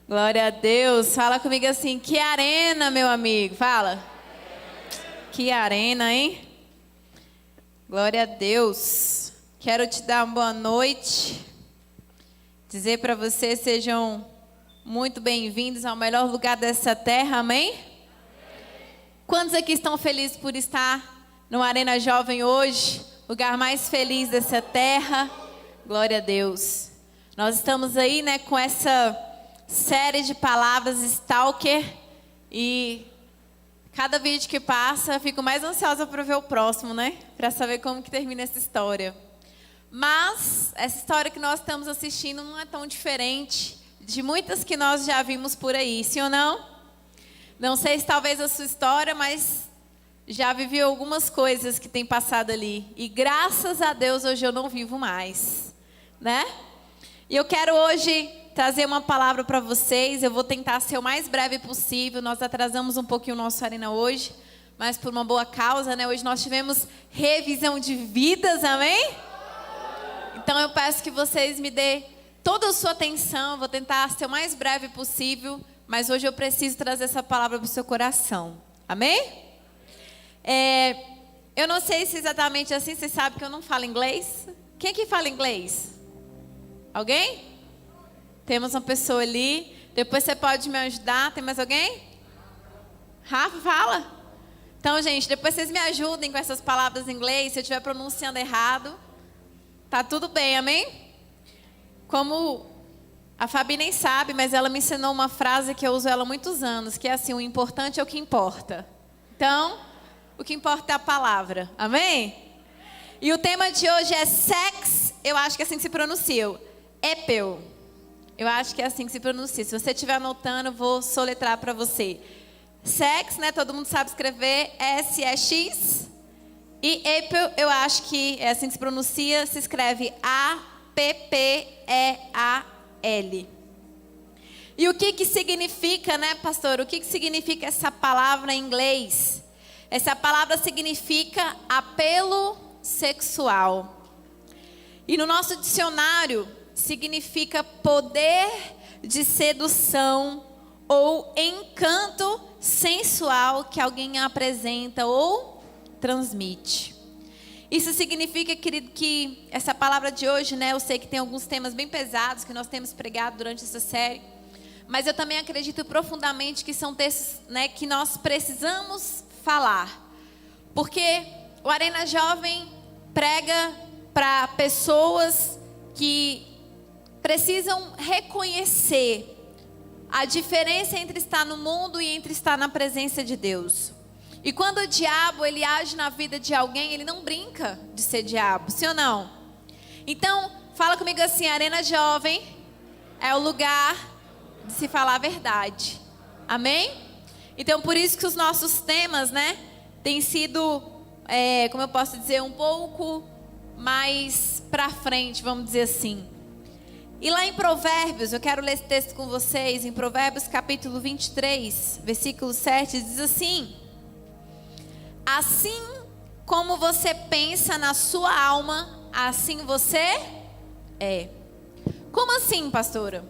Glória a Deus. Fala comigo assim, que arena, meu amigo. Fala. Que arena, hein? Glória a Deus. Quero te dar uma boa noite. Dizer para vocês, sejam muito bem-vindos ao melhor lugar dessa terra, amém? Quantos aqui estão felizes por estar no Arena Jovem hoje? Lugar mais feliz dessa terra. Glória a Deus. Nós estamos aí, né, com essa série de palavras Stalker e cada vídeo que passa eu fico mais ansiosa para ver o próximo, né? Para saber como que termina essa história. Mas essa história que nós estamos assistindo não é tão diferente de muitas que nós já vimos por aí, sim ou não? Não sei se talvez a sua história, mas já vivi algumas coisas que tem passado ali. E graças a Deus hoje eu não vivo mais, né? E eu quero hoje trazer uma palavra para vocês. Eu vou tentar ser o mais breve possível. Nós atrasamos um pouquinho o nosso Arena hoje, mas por uma boa causa, né? Hoje nós tivemos revisão de vidas, amém? Então eu peço que vocês me dêem toda a sua atenção. Eu vou tentar ser o mais breve possível, mas hoje eu preciso trazer essa palavra para o seu coração, amém? Eu não sei se exatamente assim, vocês sabem que eu não falo inglês. Quem que fala inglês? Alguém? Temos uma pessoa ali. Depois você pode me ajudar. Tem mais alguém? Rafa, fala. Então, gente, depois vocês me ajudem com essas palavras em inglês. Se eu estiver pronunciando errado, tá tudo bem, amém? Como a Fabi nem sabe, mas ela me ensinou uma frase que eu uso ela há muitos anos, que é assim: o importante é o que importa. Então, o que importa é a palavra, amém? E o tema de hoje é sex, eu acho que é assim que se pronuncia, epeu. Eu acho que é assim que se pronuncia. Se você estiver anotando, eu vou soletrar para você. Sex, né? Todo mundo sabe escrever S-E-X. E epeu, eu acho que é assim que se pronuncia, se escreve A-P-P-E-A-L. E o que significa, né, pastor? O que significa essa palavra em inglês? Essa palavra significa apelo sexual. E no nosso dicionário significa poder de sedução ou encanto sensual que alguém apresenta ou transmite. Isso significa, querido, que essa palavra de hoje, né, eu sei que tem alguns temas bem pesados que nós temos pregado durante essa série, mas eu também acredito profundamente que são textos, né, que nós precisamos falar. Porque o Arena Jovem prega para pessoas que precisam reconhecer a diferença entre estar no mundo e entre estar na presença de Deus. E quando o diabo ele age na vida de alguém, ele não brinca de ser diabo, sim ou não? Então, fala comigo assim: Arena Jovem é o lugar de se falar a verdade, amém? Então, por isso que os nossos temas, né, têm sido, como eu posso dizer, um pouco mais para frente, vamos dizer assim. E lá em Provérbios, eu quero ler esse texto com vocês, em Provérbios capítulo 23, versículo 7, diz assim: assim como você pensa na sua alma, assim você é. Como assim, pastora?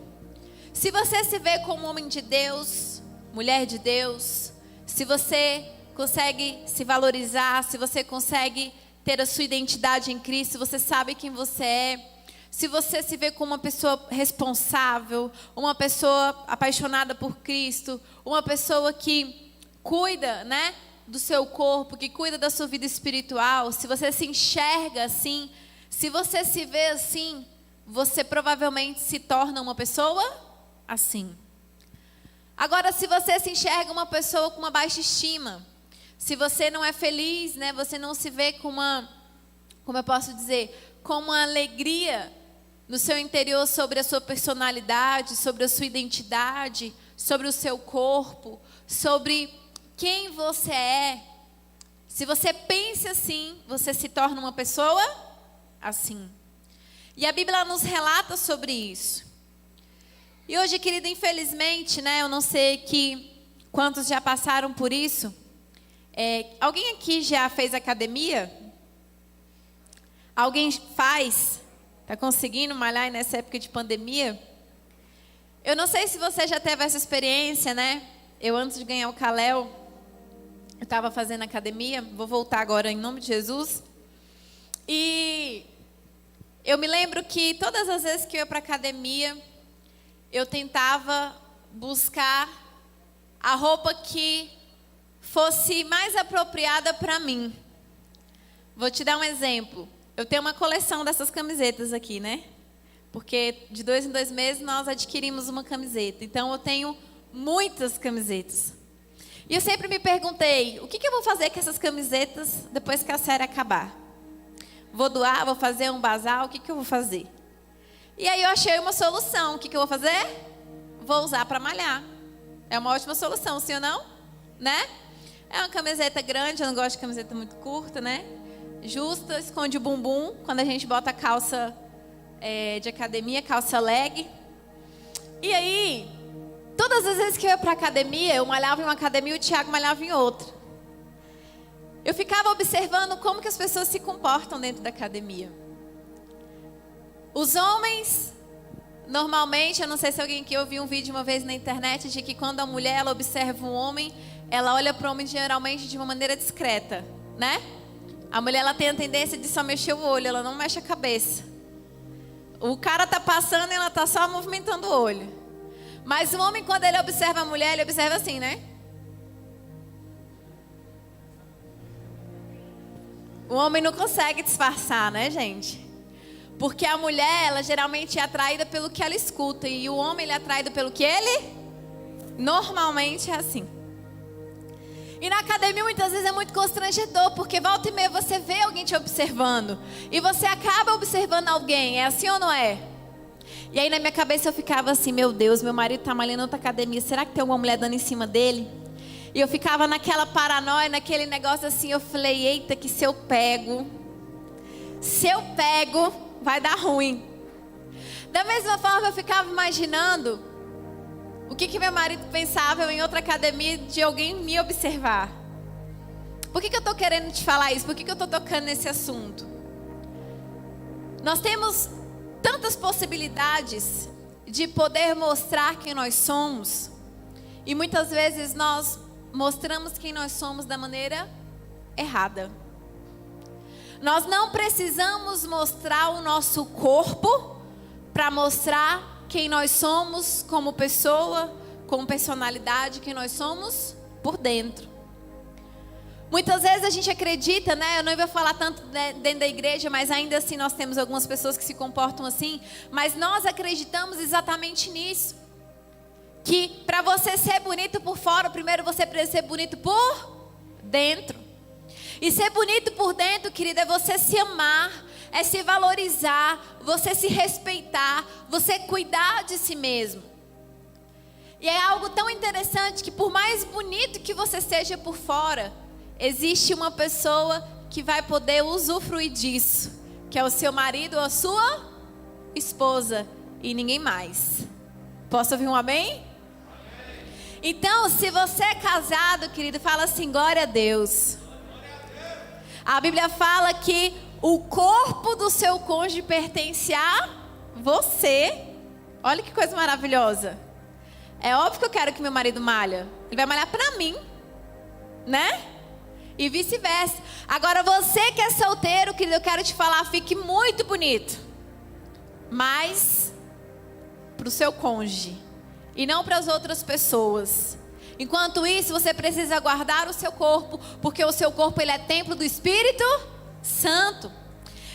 Se você se vê como homem de Deus, mulher de Deus, se você consegue se valorizar, se você consegue ter a sua identidade em Cristo, se você sabe quem você é, se você se vê como uma pessoa responsável, uma pessoa apaixonada por Cristo, uma pessoa que cuida, né, do seu corpo, que cuida da sua vida espiritual, se você se enxerga assim, se você se vê assim, você provavelmente se torna uma pessoa assim. Agora, se você se enxerga uma pessoa com uma baixa estima, se você não é feliz, né, você não se vê com uma, como eu posso dizer, com uma alegria no seu interior sobre a sua personalidade, sobre a sua identidade, sobre o seu corpo, sobre quem você é. Se você pensa assim, você se torna uma pessoa assim. E a Bíblia nos relata sobre isso. E hoje, querida, infelizmente, né, eu não sei quantos já passaram por isso. Alguém aqui já fez academia? Alguém faz? Está conseguindo malhar nessa época de pandemia? Eu não sei se você já teve essa experiência, né? Eu, antes de ganhar o Kalel, eu estava fazendo academia. Vou voltar agora em nome de Jesus. E eu me lembro que todas as vezes que eu ia para a academia, eu tentava buscar a roupa que fosse mais apropriada para mim. Vou te dar um exemplo. Eu tenho uma coleção dessas camisetas aqui, né? Porque de 2 em 2 meses nós adquirimos uma camiseta. Então eu tenho muitas camisetas. E eu sempre me perguntei, o que eu vou fazer com essas camisetas depois que a série acabar? Vou doar, vou fazer um bazar, o que eu vou fazer? E aí eu achei uma solução. O que eu vou fazer? Vou usar para malhar. É uma ótima solução, sim ou não? Né? É uma camiseta grande, eu não gosto de camiseta muito curta, né? Justa, esconde o bumbum. Quando a gente bota a calça de academia, calça leg. E aí, todas as vezes que eu ia para academia, eu malhava em uma academia e o Thiago malhava em outra. Eu ficava observando como que as pessoas se comportam dentro da academia. Os homens, normalmente, eu não sei se alguém aqui ouviu um vídeo uma vez na internet de que quando a mulher ela observa um homem, ela olha para o homem geralmente de uma maneira discreta, né? A mulher ela tem a tendência de só mexer o olho, ela não mexe a cabeça. O cara tá passando e ela tá só movimentando o olho. Mas o homem, quando ele observa a mulher, ele observa assim, né? O homem não consegue disfarçar, né, gente? Porque a mulher, ela geralmente é atraída pelo que ela escuta. E o homem, ele é atraído pelo que ele... Normalmente é assim. E na academia muitas vezes é muito constrangedor, porque volta e meia você vê alguém te observando. E você acaba observando alguém, é assim ou não é? E aí na minha cabeça eu ficava assim, meu Deus, meu marido está malhando outra academia, será que tem alguma mulher dando em cima dele? E eu ficava naquela paranoia, naquele negócio assim, eu falei, eita, que se eu pego, vai dar ruim. Da mesma forma eu ficava imaginando o que meu marido pensava em outra academia de alguém me observar. Por que eu estou querendo te falar isso? Por que eu estou tocando nesse assunto? Nós temos tantas possibilidades de poder mostrar quem nós somos. E muitas vezes nós mostramos quem nós somos da maneira errada. Nós não precisamos mostrar o nosso corpo para mostrar quem nós somos como pessoa, como personalidade, quem nós somos por dentro. Muitas vezes a gente acredita, né? Eu não ia falar tanto dentro da igreja, mas ainda assim nós temos algumas pessoas que se comportam assim. Mas nós acreditamos exatamente nisso. Que para você ser bonito por fora, primeiro você precisa ser bonito por dentro. E ser bonito por dentro, querida, é você se amar, é se valorizar, você se respeitar, você cuidar de si mesmo. E é algo tão interessante que por mais bonito que você seja por fora, existe uma pessoa que vai poder usufruir disso, que é o seu marido ou a sua esposa e ninguém mais. Posso ouvir um amém? Então, se você é casado, querido, fala assim, glória a Deus. A Bíblia fala que o corpo do seu cônjuge pertence a você. Olha que coisa maravilhosa. É óbvio que eu quero que meu marido malhe. Ele vai malhar pra mim, né? E vice-versa. Agora você que é solteiro, querido, eu quero te falar, fique muito bonito. Mas pro seu cônjuge. E não para as outras pessoas. Enquanto isso, você precisa guardar o seu corpo, porque o seu corpo ele é templo do Espírito Santo.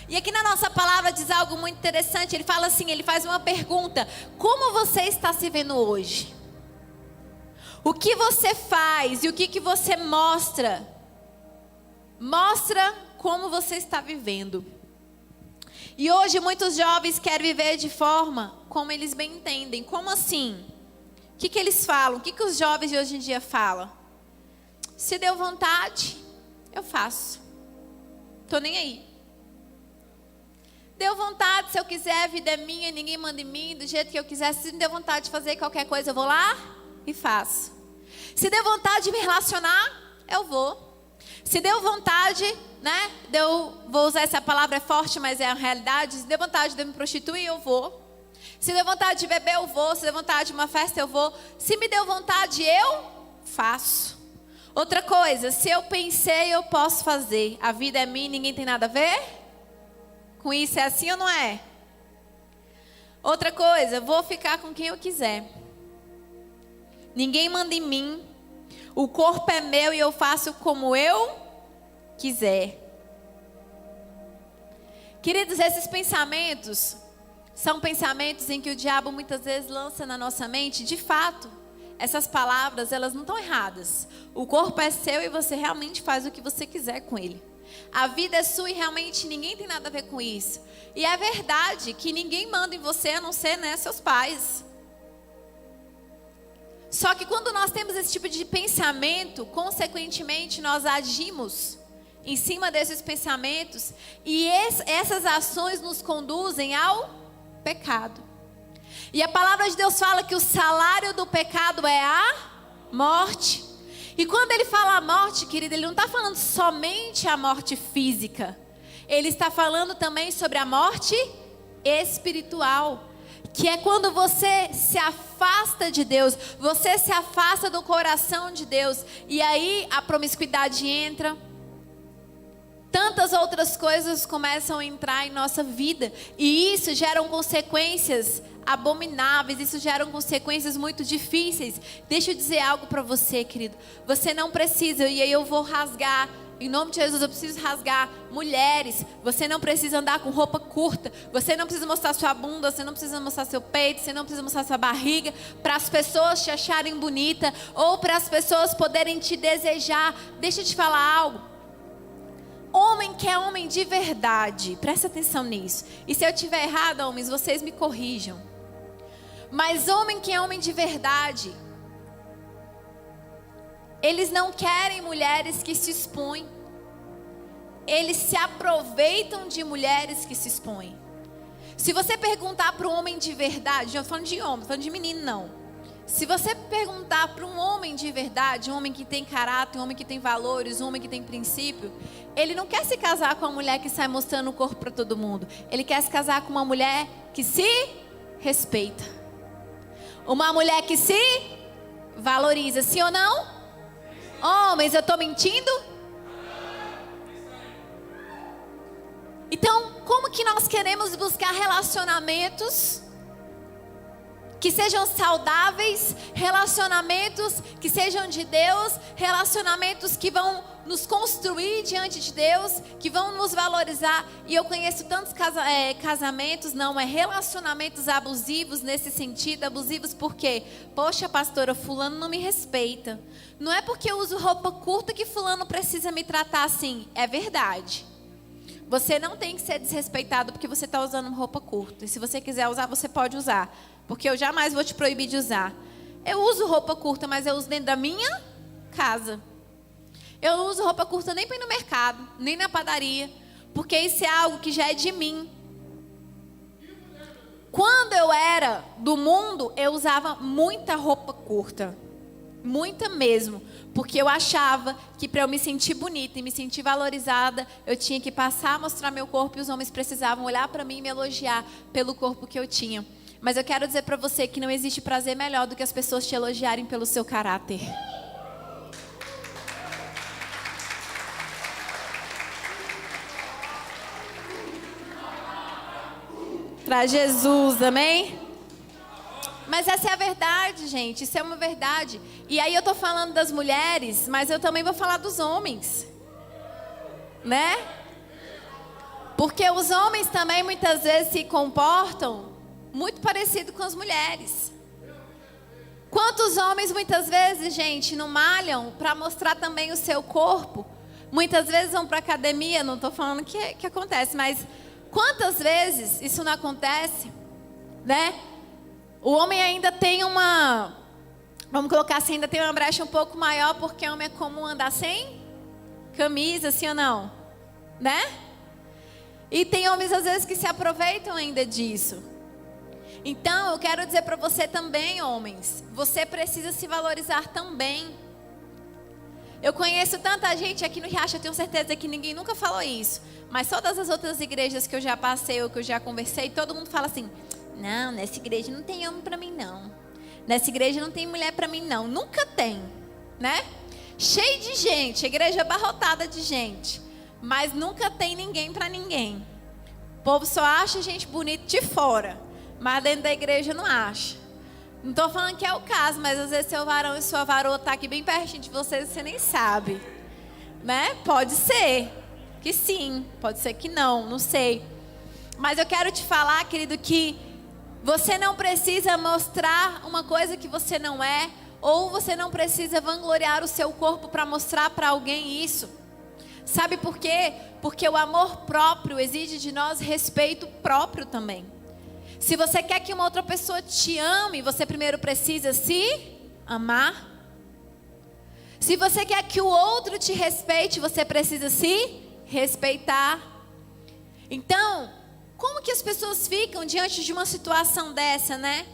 E aqui na nossa palavra diz algo muito interessante. Ele fala assim, ele faz uma pergunta: como você está se vendo hoje? O que você faz e o que você mostra? Mostra como você está vivendo. E hoje muitos jovens querem viver de forma como eles bem entendem. Como assim? O que eles falam? O que os jovens de hoje em dia falam? Se deu vontade, eu faço. Tô nem aí. Deu vontade, se eu quiser, a vida é minha, ninguém manda em mim, do jeito que eu quiser. Se me deu vontade de fazer qualquer coisa, eu vou lá e faço. Se deu vontade de me relacionar, eu vou. Se deu vontade, né? Vou usar essa palavra, é forte, mas é a realidade. Se deu vontade de me prostituir, eu vou. Se deu vontade de beber, eu vou. Se deu vontade de uma festa, eu vou. Se me deu vontade, eu faço. Outra coisa, se eu pensei, eu posso fazer. A vida é minha, ninguém tem nada a ver com isso. É assim ou não é? Outra coisa, vou ficar com quem eu quiser. Ninguém manda em mim. O corpo é meu e eu faço como eu quiser. Queridos, esses pensamentos são pensamentos em que o diabo muitas vezes lança na nossa mente. De fato, essas palavras, elas não estão erradas. O corpo é seu e você realmente faz o que você quiser com ele. A vida é sua e realmente ninguém tem nada a ver com isso. E é verdade que ninguém manda em você a não ser, né, seus pais. Só que quando nós temos esse tipo de pensamento, consequentemente nós agimos em cima desses pensamentos e essas ações nos conduzem ao pecado. E a palavra de Deus fala que o salário do pecado é a morte. E quando ele fala a morte, querida, ele não está falando somente a morte física. Ele está falando também sobre a morte espiritual. Que é quando você se afasta de Deus, você se afasta do coração de Deus. E aí a promiscuidade entra. Tantas outras coisas começam a entrar em nossa vida. E isso gera consequências abomináveis. Isso gera consequências muito difíceis. Deixa eu dizer algo para você, querido. Você não precisa, e aí eu vou rasgar. Em nome de Jesus, eu preciso rasgar. Mulheres, você não precisa andar com roupa curta. Você não precisa mostrar sua bunda. Você não precisa mostrar seu peito. Você não precisa mostrar sua barriga. Para as pessoas te acharem bonita. Ou para as pessoas poderem te desejar. Deixa eu te falar algo. Homem que é homem de verdade. Presta atenção nisso. E se eu estiver errado, homens, vocês me corrijam. Mas homem que é homem de verdade, eles não querem mulheres que se expõem. Eles se aproveitam de mulheres que se expõem. Se você perguntar para um homem de verdade, eu estou falando de homem, não estou falando de menino não. Se você perguntar para um homem de verdade, um homem que tem caráter, um homem que tem valores, um homem que tem princípio, ele não quer se casar com uma mulher que sai mostrando o corpo para todo mundo. Ele quer se casar com uma mulher que se respeita. Uma mulher que se valoriza, sim ou não? Homens, eu estou mentindo? Então, como que nós queremos buscar relacionamentos que sejam saudáveis, relacionamentos que sejam de Deus, relacionamentos que vão nos construir diante de Deus, que vão nos valorizar? E eu conheço tantos casamentos, relacionamentos abusivos nesse sentido. Abusivos porque, poxa pastora, fulano não me respeita. Não é porque eu uso roupa curta que fulano precisa me tratar assim. É verdade. Você não tem que ser desrespeitado porque você está usando roupa curta. E se você quiser usar, você pode usar. Porque eu jamais vou te proibir de usar. Eu uso roupa curta, mas eu uso dentro da minha casa. Eu não uso roupa curta nem para ir no mercado, nem na padaria. Porque isso é algo que já é de mim. Quando eu era do mundo, eu usava muita roupa curta. Muita mesmo. Porque eu achava que para eu me sentir bonita e me sentir valorizada, eu tinha que passar a mostrar meu corpo e os homens precisavam olhar para mim e me elogiar pelo corpo que eu tinha. Mas eu quero dizer para você que não existe prazer melhor do que as pessoas te elogiarem pelo seu caráter. Para Jesus, amém? Mas essa é a verdade, gente. Isso é uma verdade. E aí eu tô falando das mulheres, mas eu também vou falar dos homens. Né? Porque os homens também muitas vezes se comportam muito parecido com as mulheres. Quantos homens muitas vezes, gente, não malham para mostrar também o seu corpo? Muitas vezes vão para academia, não estou falando que acontece, mas quantas vezes isso não acontece, né? O homem ainda tem vamos colocar assim, ainda tem uma brecha um pouco maior, porque o homem é comum andar sem camisa, sim ou não? Né? E tem homens às vezes que se aproveitam ainda disso. Então, eu quero dizer para você também, homens, você precisa se valorizar também. Eu conheço tanta gente aqui no Riacho, eu tenho certeza que ninguém nunca falou isso. Mas todas as outras igrejas que eu já passei ou que eu já conversei, todo mundo fala assim: Não, nessa igreja não tem homem para mim não. Nessa igreja não tem mulher para mim não. Nunca tem, né? Cheio de gente, igreja abarrotada de gente, mas nunca tem ninguém para ninguém. O povo só acha gente bonita de fora, mas dentro da igreja não acha. Não estou falando que é o caso, mas às vezes seu varão e sua varoa tá aqui bem pertinho de você e você nem sabe, né? Pode ser que sim, pode ser que não, não sei. Mas eu quero te falar, querido, que você não precisa mostrar uma coisa que você não é, ou você não precisa vangloriar o seu corpo para mostrar para alguém isso. Sabe por quê? Porque o amor próprio exige de nós respeito próprio também. Se você quer que uma outra pessoa te ame, você primeiro precisa se amar. Se você quer que o outro te respeite, você precisa se respeitar. Então, como que as pessoas ficam diante de uma situação dessa, né?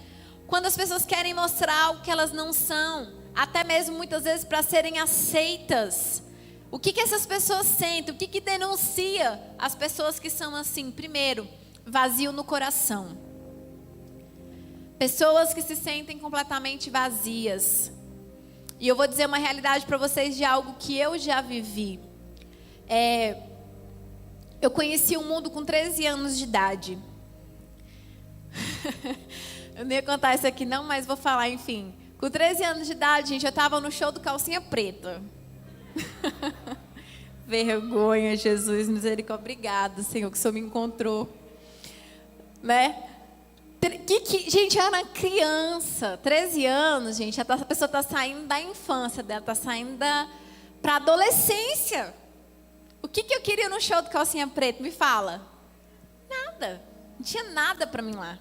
Quando as pessoas querem mostrar algo que elas não são, até mesmo muitas vezes para serem aceitas. O que essas pessoas sentem? O que denuncia as pessoas que são assim? Primeiro, vazio no coração. Pessoas que se sentem completamente vazias. E eu vou dizer uma realidade para vocês de algo que eu já vivi. Eu conheci o mundo com 13 anos de idade. Eu não ia contar isso aqui não, mas vou falar, enfim. Com 13 anos de idade, gente, eu estava no show do Calcinha Preta. Vergonha, Jesus, misericórdia. Obrigada, Senhor, que o Senhor me encontrou. Né? Gente, eu era criança, 13 anos, gente. A pessoa está saindo da infância dela, está saindo para a adolescência. O que eu queria no show do Calcinha Preta? Me fala. Nada. Não tinha nada para mim lá.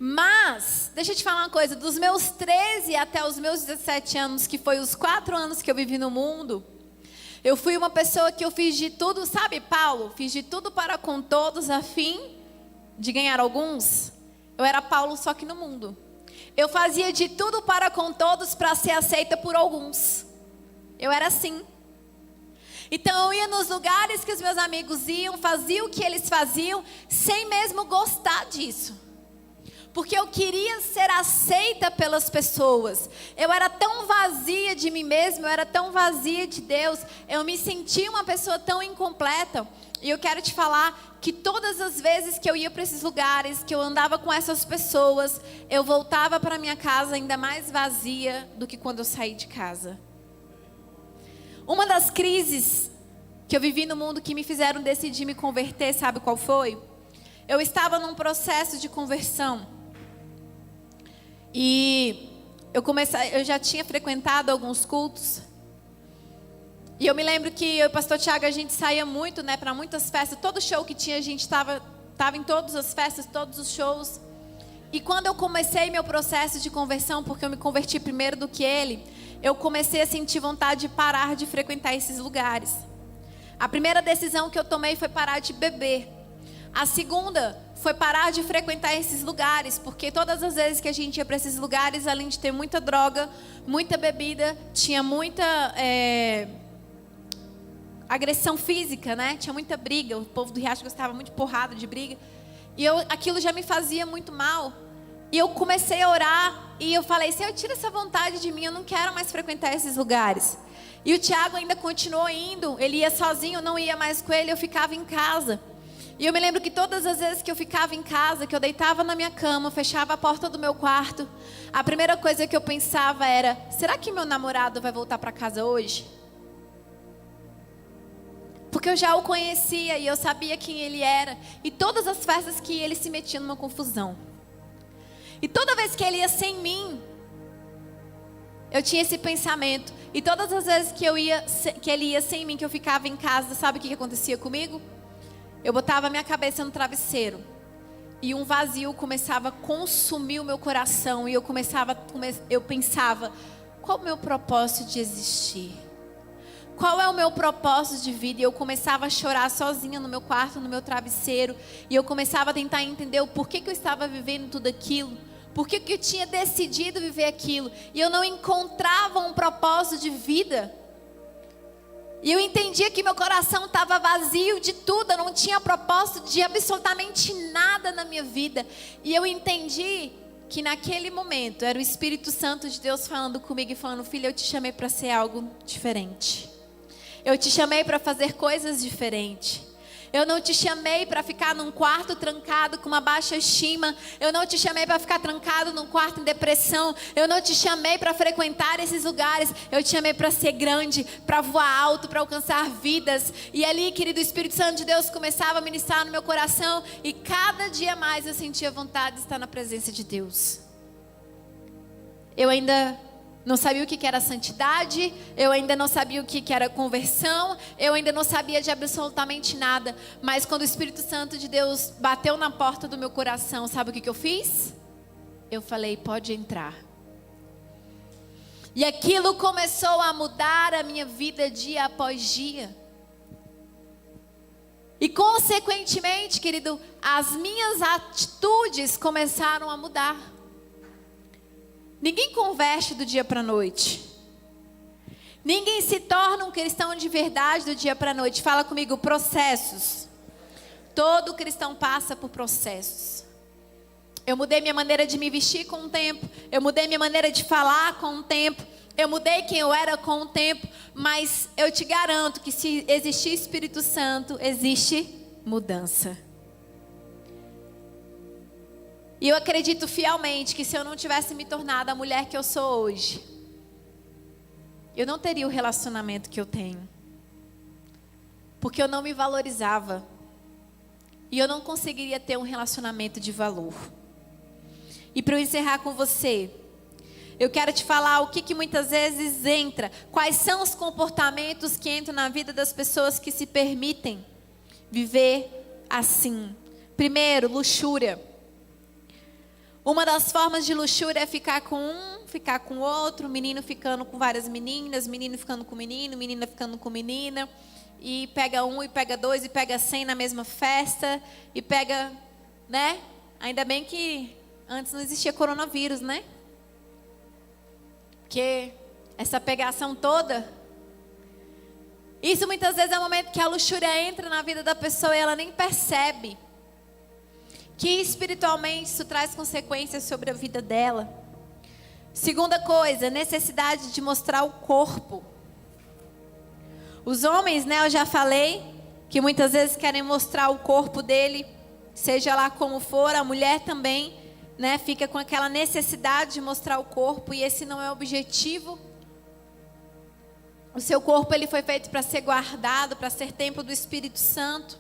Mas, deixa eu te falar uma coisa. Dos meus 13 até os meus 17 anos, que foi os 4 anos que eu vivi no mundo, eu fui uma pessoa que eu fiz de tudo, sabe, Paulo? Fiz de tudo para com todos, a fim de ganhar alguns. Eu era Paulo, só que no mundo. Eu fazia de tudo para com todos para ser aceita por alguns. Eu era assim. Então eu ia nos lugares que os meus amigos iam, fazia o que eles faziam, sem mesmo gostar disso. Porque eu queria ser aceita pelas pessoas. Eu era tão vazia de mim mesma, eu era tão vazia de Deus. Eu me sentia uma pessoa tão incompleta. E eu quero te falar que todas as vezes que eu ia para esses lugares, que eu andava com essas pessoas, eu voltava para minha casa ainda mais vazia do que quando eu saí de casa. Uma das crises que eu vivi no mundo que me fizeram decidir me converter, sabe qual foi? Eu estava num processo de conversão. E eu já tinha frequentado alguns cultos. E eu me lembro que eu e o pastor Tiago, a gente saía muito, né, para muitas festas. Todo show que tinha, a gente estava em todas as festas, todos os shows. E quando eu comecei meu processo de conversão, porque eu me converti primeiro do que ele, eu comecei a sentir vontade de parar de frequentar esses lugares. A primeira decisão que eu tomei foi parar de beber. A segunda foi parar de frequentar esses lugares, porque todas as vezes que a gente ia para esses lugares, além de ter muita droga, muita bebida, tinha muita agressão física, né? Tinha muita briga. O povo do Riacho gostava muito de porrada, de briga. E aquilo já me fazia muito mal. E eu comecei a orar e eu falei, Senhor, tira essa vontade de mim, eu não quero mais frequentar esses lugares. E o Tiago ainda continuou indo, ele ia sozinho, eu não ia mais com ele, eu ficava em casa. E eu me lembro que todas as vezes que eu ficava em casa, que eu deitava na minha cama, fechava a porta do meu quarto, a primeira coisa que eu pensava era, será que meu namorado vai voltar para casa hoje? Porque eu já o conhecia e eu sabia quem ele era. E todas as festas que ele se metia numa confusão. E toda vez que ele ia sem mim, eu tinha esse pensamento. E todas as vezes que ele ia sem mim, que eu ficava em casa, sabe o que acontecia comigo? Eu botava a minha cabeça no travesseiro. E um vazio começava a consumir o meu coração. E eu pensava, qual o meu propósito de existir? Qual é o meu propósito de vida? E eu começava a chorar sozinha no meu quarto, no meu travesseiro. E eu começava a tentar entender o porquê que eu estava vivendo tudo aquilo. Por que eu tinha decidido viver aquilo? E eu não encontrava um propósito de vida. E eu entendia que meu coração estava vazio de tudo, eu não tinha propósito de absolutamente nada na minha vida. E eu entendi que naquele momento era o Espírito Santo de Deus falando comigo e falando: filha, eu te chamei para ser algo diferente. Eu te chamei para fazer coisas diferentes. Eu não te chamei para ficar num quarto trancado com uma baixa estima. Eu não te chamei para ficar trancado num quarto em depressão. Eu não te chamei para frequentar esses lugares. Eu te chamei para ser grande, para voar alto, para alcançar vidas. E ali, querido, o Espírito Santo de Deus começava a ministrar no meu coração. E cada dia mais eu sentia vontade de estar na presença de Deus. Eu ainda não sabia o que era santidade, eu ainda não sabia o que era conversão, eu ainda não sabia de absolutamente nada. Mas quando o Espírito Santo de Deus bateu na porta do meu coração, sabe o que eu fiz? Eu falei: pode entrar. E aquilo começou a mudar a minha vida dia após dia. E consequentemente, querido, as minhas atitudes começaram a mudar. Ninguém converte do dia para a noite. Ninguém se torna um cristão de verdade do dia para a noite. Fala comigo: processos. Todo cristão passa por processos. Eu mudei minha maneira de me vestir com o tempo. Eu mudei minha maneira de falar com o tempo. Eu mudei quem eu era com o tempo. Mas eu te garanto que se existir Espírito Santo, existe mudança. E eu acredito fielmente que se eu não tivesse me tornado a mulher que eu sou hoje, eu não teria o relacionamento que eu tenho. Porque eu não me valorizava. E eu não conseguiria ter um relacionamento de valor. E para eu encerrar com você, eu quero te falar o que muitas vezes entra. Quais são os comportamentos que entram na vida das pessoas que se permitem viver assim. Primeiro, luxúria. Uma das formas de luxúria é ficar com um, ficar com outro, menino ficando com várias meninas, menino ficando com menino, menina ficando com menina, e pega um, e pega dois, e pega 100 na mesma festa, e pega, né? Ainda bem que antes não existia coronavírus, né? Porque essa pegação toda, isso muitas vezes é o momento que a luxúria entra na vida da pessoa e ela nem percebe que espiritualmente isso traz consequências sobre a vida dela. Segunda coisa, necessidade de mostrar o corpo. Os homens, né, eu já falei, que muitas vezes querem mostrar o corpo dele, seja lá como for. A mulher também, né, fica com aquela necessidade de mostrar o corpo, e esse não é o objetivo. O seu corpo, ele foi feito para ser guardado, para ser templo do Espírito Santo.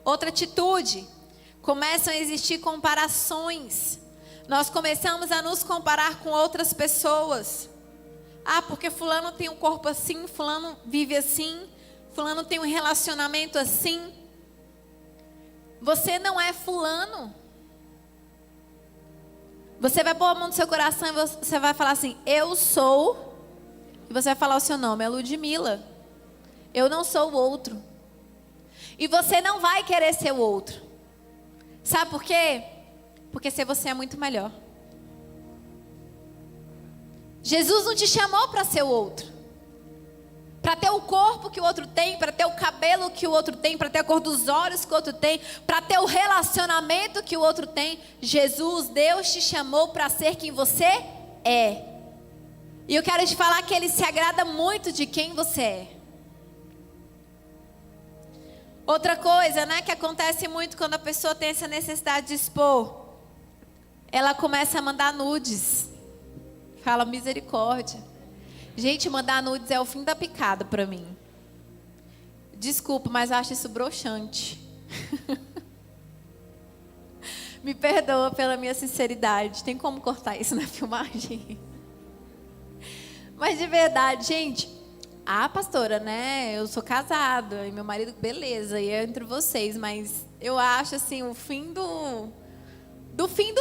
Outra atitude, começam a existir comparações. Nós começamos a nos comparar com outras pessoas. Ah, porque fulano tem um corpo assim, fulano vive assim, fulano tem um relacionamento assim. Você não é fulano. Você vai pôr a mão no seu coração e você vai falar assim: eu sou. E você vai falar o seu nome: é Ludmila. Eu não sou o outro. E você não vai querer ser o outro. Sabe por quê? Porque ser você é muito melhor. Jesus não te chamou para ser o outro, para ter o corpo que o outro tem, para ter o cabelo que o outro tem, para ter a cor dos olhos que o outro tem, para ter o relacionamento que o outro tem. Jesus, Deus te chamou para ser quem você é. E eu quero te falar que Ele se agrada muito de quem você é. Outra coisa, né, que acontece muito quando a pessoa tem essa necessidade de expor, ela começa a mandar nudes. Fala misericórdia. Gente, mandar nudes é o fim da picada para mim. Desculpa, mas eu acho isso broxante. Me perdoa pela minha sinceridade. Tem como cortar isso na filmagem? Mas de verdade, gente. Ah, pastora, né? Eu sou casada e meu marido, beleza, e é entre vocês, mas eu acho assim o fim do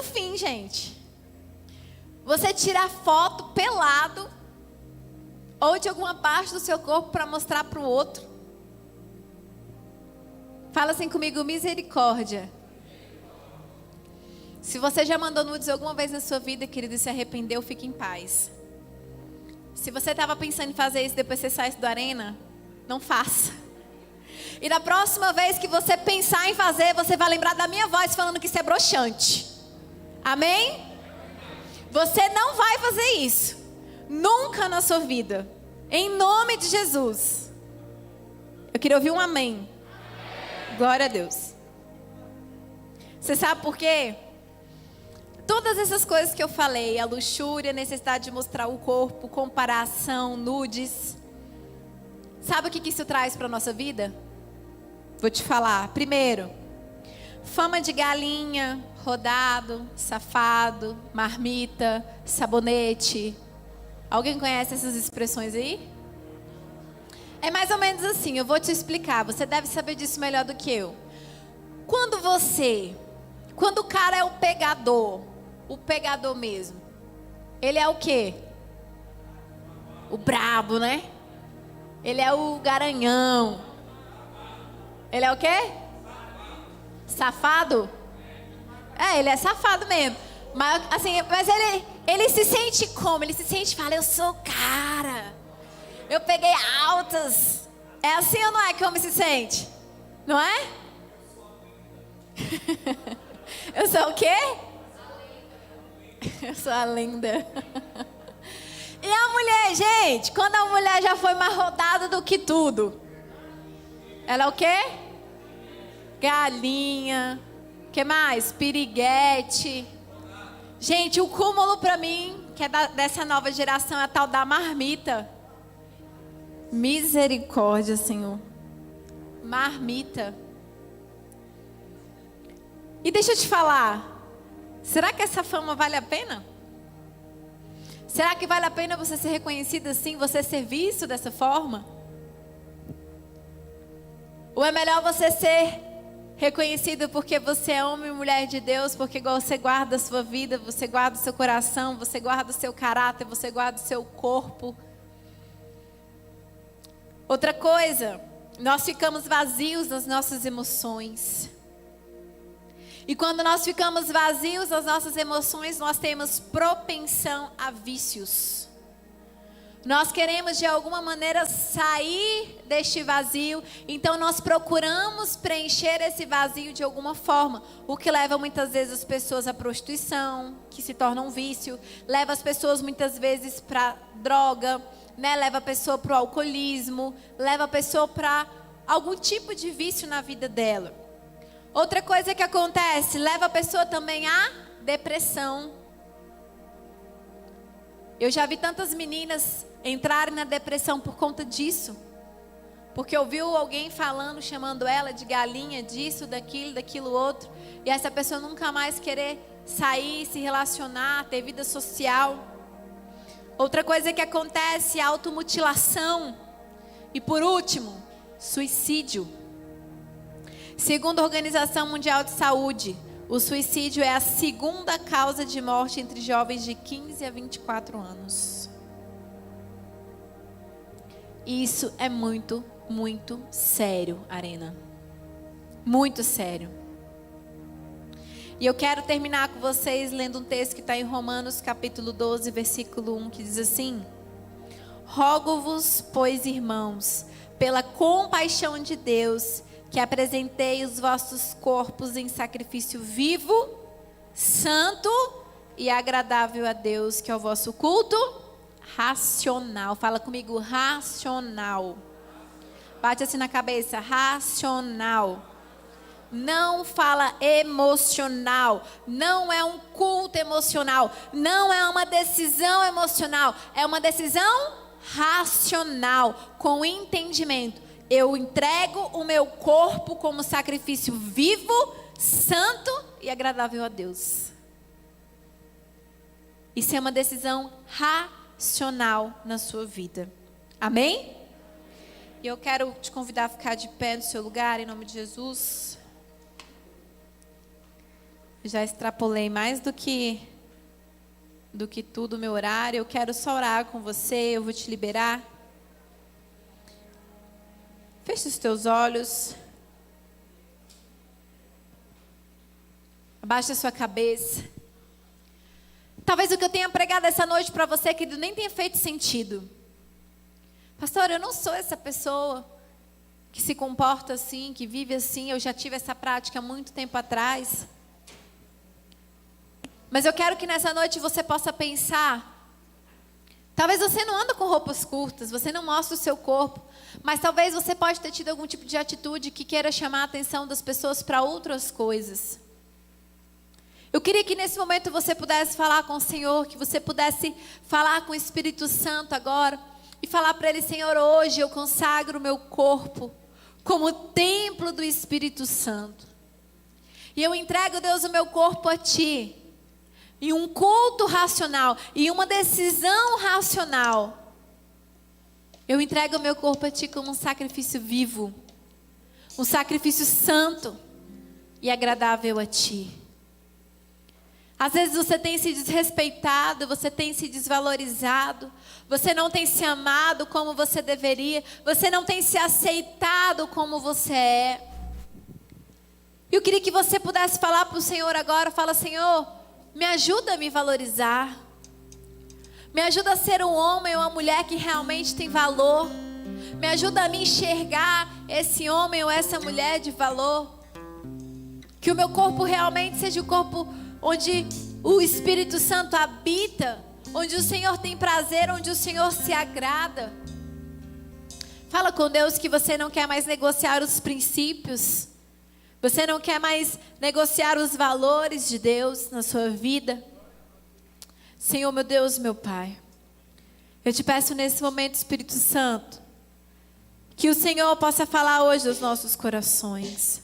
fim, gente. Você tirar foto pelado ou de alguma parte do seu corpo para mostrar para o outro. Fala assim comigo: misericórdia. Se você já mandou nudes alguma vez na sua vida, querido, e se arrependeu, fique em paz. Se você estava pensando em fazer isso depois que você saísse do Arena, não faça. E da próxima vez que você pensar em fazer, você vai lembrar da minha voz falando que isso é broxante. Amém? Você não vai fazer isso. Nunca na sua vida. Em nome de Jesus. Eu queria ouvir um amém. Glória a Deus. Você sabe por quê? Todas essas coisas que eu falei, a luxúria, a necessidade de mostrar o corpo, comparação, nudes. Sabe o que isso traz para a nossa vida? Vou te falar. Primeiro, fama de galinha, rodado, safado, marmita, sabonete. Alguém conhece essas expressões aí? É mais ou menos assim, eu vou te explicar. Você deve saber disso melhor do que eu. Quando o cara é o pegador mesmo, ele é o quê? O brabo, né? Ele é o garanhão. Ele é o quê? Safado? É, ele é safado mesmo. Mas, assim, ele se sente como? Ele se sente, fala, eu sou o cara. Eu peguei altas. É assim ou não é que o homem se sente? Não é? Eu sou o quê? Eu sou a lenda. E a mulher, gente, quando a mulher já foi mais rodada do que tudo, ela é o quê? Galinha. O que mais? Piriguete. Gente, o cúmulo pra mim, que é dessa nova geração, é a tal da marmita. Misericórdia, Senhor. Marmita. E deixa eu te falar, será que essa fama vale a pena? Será que vale a pena você ser reconhecido assim, você ser visto dessa forma? Ou é melhor você ser reconhecido porque você é homem e mulher de Deus, porque você guarda a sua vida, você guarda o seu coração, você guarda o seu caráter, você guarda o seu corpo? Outra coisa, nós ficamos vazios das nossas emoções. E quando nós ficamos vazios das nossas emoções, nós temos propensão a vícios. Nós queremos de alguma maneira sair deste vazio, então nós procuramos preencher esse vazio de alguma forma, o que leva muitas vezes as pessoas à prostituição, que se torna um vício, leva as pessoas muitas vezes para droga, né? Leva a pessoa para o alcoolismo, leva a pessoa para algum tipo de vício na vida dela. Outra coisa que acontece, leva a pessoa também à depressão. Eu já vi tantas meninas entrarem na depressão por conta disso. Porque ouviu alguém falando, chamando ela de galinha, disso, daquilo outro. E essa pessoa nunca mais querer sair, se relacionar, ter vida social. Outra coisa que acontece, automutilação. E por último, suicídio. Segundo a Organização Mundial de Saúde, o suicídio é a segunda causa de morte entre jovens de 15 a 24 anos. Isso é muito, muito sério, Arena. Muito sério. E eu quero terminar com vocês lendo um texto que está em Romanos capítulo 12, versículo 1, que diz assim: Rogo-vos, pois, irmãos, pela compaixão de Deus, que apresentei os vossos corpos em sacrifício vivo, santo e agradável a Deus, que é o vosso culto racional. Fala comigo, racional. Bate assim na cabeça, racional. Não fala emocional. Não é um culto emocional. Não é uma decisão emocional. É uma decisão racional, com entendimento. Eu entrego o meu corpo como sacrifício vivo, santo e agradável a Deus. Isso é uma decisão racional na sua vida. Amém? E eu quero te convidar a ficar de pé no seu lugar, em nome de Jesus. Já extrapolei mais do que tudo o meu horário. Eu quero só orar com você, eu vou te liberar. Feche os teus olhos. Abaixe a sua cabeça. Talvez o que eu tenha pregado essa noite para você, querido, nem tenha feito sentido. Pastor, eu não sou essa pessoa. que se comporta assim, que vive assim. Eu já tive essa prática há muito tempo atrás. Mas eu quero que nessa noite você possa pensar. Talvez você não anda com roupas curtas, você não mostra o seu corpo, mas talvez você pode ter tido algum tipo de atitude que queira chamar a atenção das pessoas para outras coisas. Eu queria que nesse momento você pudesse falar com o Senhor, que você pudesse falar com o Espírito Santo agora e falar para Ele: Senhor, hoje eu consagro o meu corpo como templo do Espírito Santo. E eu entrego, Deus, o meu corpo a Ti. Em um culto racional, em uma decisão racional. Eu entrego o meu corpo a Ti como um sacrifício vivo. Um sacrifício santo e agradável a Ti. Às vezes você tem se desrespeitado, você tem se desvalorizado, você não tem se amado como você deveria, você não tem se aceitado como você é. Eu queria que você pudesse falar para o Senhor agora, fala: Senhor, me ajuda a me valorizar, me ajuda a ser um homem ou uma mulher que realmente tem valor, me ajuda a me enxergar esse homem ou essa mulher de valor, que o meu corpo realmente seja o corpo onde o Espírito Santo habita, onde o Senhor tem prazer, onde o Senhor se agrada. Fala com Deus que você não quer mais negociar os princípios, você não quer mais negociar os valores de Deus na sua vida. Senhor, meu Deus, meu Pai, eu te peço nesse momento, Espírito Santo, que o Senhor possa falar hoje aos nossos corações.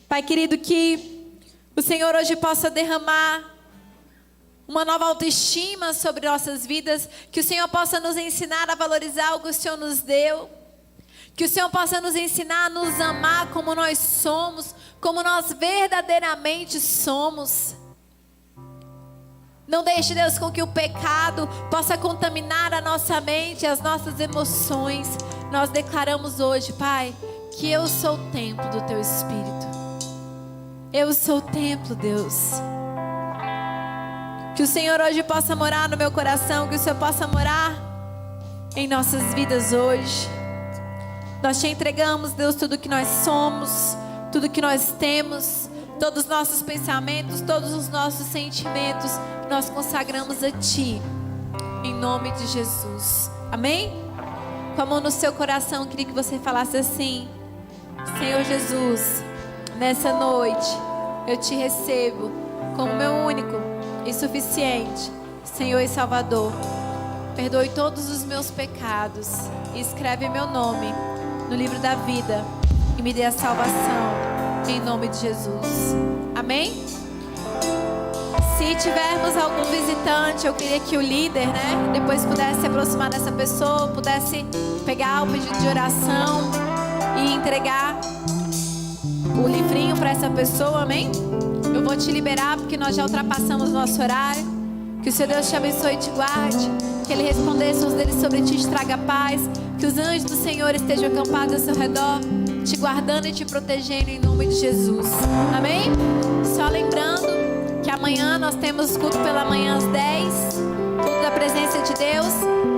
Pai querido, que o Senhor hoje possa derramar uma nova autoestima sobre nossas vidas, que o Senhor possa nos ensinar a valorizar o que o Senhor nos deu, que o Senhor possa nos ensinar a nos amar como nós somos, como nós verdadeiramente somos. Não deixe, Deus, com que o pecado possa contaminar a nossa mente, as nossas emoções. Nós declaramos hoje, Pai, que eu sou o templo do Teu Espírito. Eu sou o templo, Deus. Que o Senhor hoje possa morar no meu coração, que o Senhor possa morar em nossas vidas hoje. Nós Te entregamos, Deus, tudo que nós somos, tudo que nós temos, todos os nossos pensamentos, todos os nossos sentimentos, nós consagramos a Ti, em nome de Jesus. Amém? Com a mão no seu coração, eu queria que você falasse assim: Senhor Jesus, nessa noite eu Te recebo como meu único e suficiente Senhor e Salvador. Perdoe todos os meus pecados e escreve meu nome no livro da vida e me dê a salvação, em nome de Jesus. Amém? Se tivermos algum visitante, eu queria que o líder, depois pudesse se aproximar dessa pessoa, pudesse pegar o pedido de oração e entregar o livrinho para essa pessoa, amém? Eu vou te liberar porque nós já ultrapassamos o nosso horário. Que o Senhor Deus te abençoe e te guarde, que Ele respondeça os deles sobre ti e te traga paz, que os anjos do Senhor estejam acampados ao seu redor, te guardando e te protegendo em nome de Jesus, amém? Só lembrando que amanhã nós temos culto pela manhã às 10, culto da presença de Deus,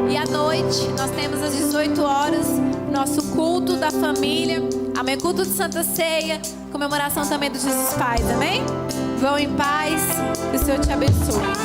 e à noite nós temos às 18 horas nosso culto da família, amém? Culto de Santa Ceia, comemoração também do Jesus Pais, amém? Vão em paz, que o Senhor te abençoe.